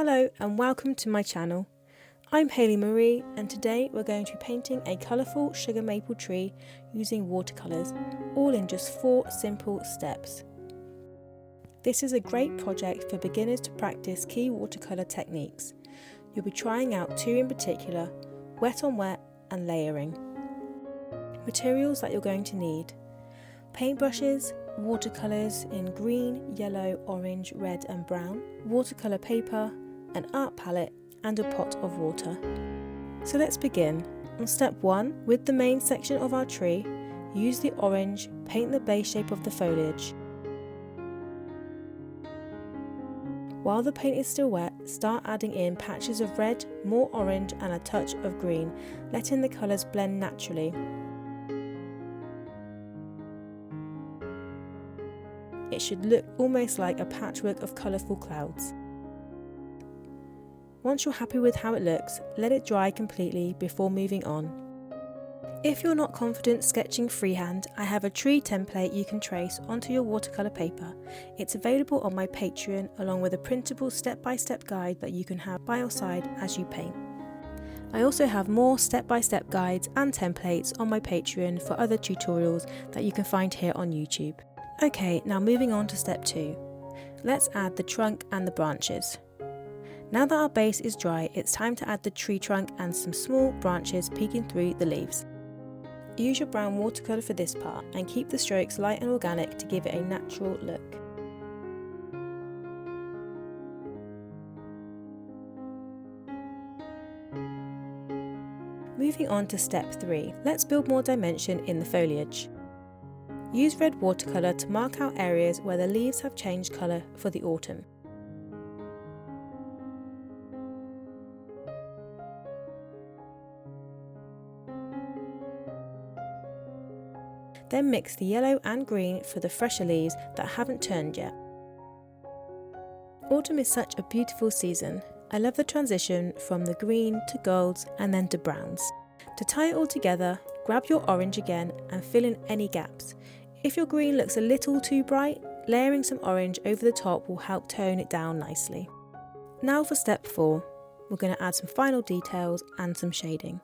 Hello and welcome to my channel. I'm Hayley Marie and today we're going to be painting a colourful sugar maple tree using watercolours, all in just 4 simple steps. This is a great project for beginners to practice key watercolour techniques. You'll be trying out 2 in particular, wet on wet and layering. Materials that you're going to need: paintbrushes, watercolours in green, yellow, orange, red and brown, watercolour paper, an art palette and a pot of water. So let's begin. On step 1, with the main section of our tree, use the orange, paint the base shape of the foliage. While the paint is still wet, start adding in patches of red, more orange and a touch of green, letting the colours blend naturally. It should look almost like a patchwork of colourful clouds. Once you're happy with how it looks, let it dry completely before moving on. If you're not confident sketching freehand, I have a tree template you can trace onto your watercolour paper. It's available on my Patreon along with a printable step-by-step guide that you can have by your side as you paint. I also have more step-by-step guides and templates on my Patreon for other tutorials that you can find here on YouTube. Okay, now moving on to step 2. Let's add the trunk and the branches. Now that our base is dry, it's time to add the tree trunk and some small branches peeking through the leaves. Use your brown watercolour for this part and keep the strokes light and organic to give it a natural look. Moving on to step 3, let's build more dimension in the foliage. Use red watercolour to mark out areas where the leaves have changed colour for the autumn. Then mix the yellow and green for the fresher leaves that haven't turned yet. Autumn is such a beautiful season. I love the transition from the green to golds and then to browns. To tie it all together, grab your orange again and fill in any gaps. If your green looks a little too bright, layering some orange over the top will help tone it down nicely. Now for step 4, we're going to add some final details and some shading.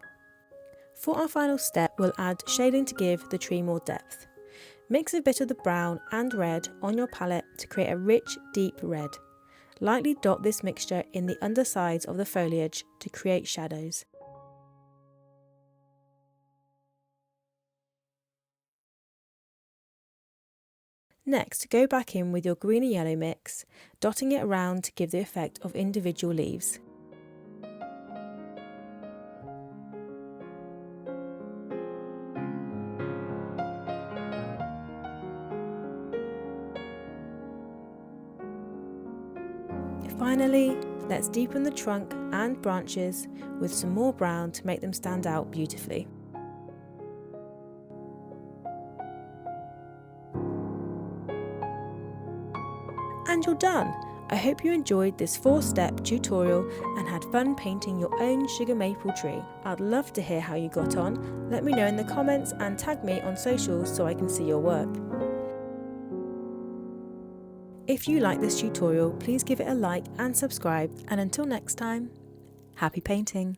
For our final step, we'll add shading to give the tree more depth. Mix a bit of the brown and red on your palette to create a rich, deep red. Lightly dot this mixture in the undersides of the foliage to create shadows. Next, go back in with your green and yellow mix, dotting it around to give the effect of individual leaves. Finally, let's deepen the trunk and branches with some more brown to make them stand out beautifully. And you're done! I hope you enjoyed this 4-step tutorial and had fun painting your own sugar maple tree. I'd love to hear how you got on. Let me know in the comments and tag me on socials so I can see your work. If you like this tutorial, please give it a like and subscribe, and until next time, happy painting!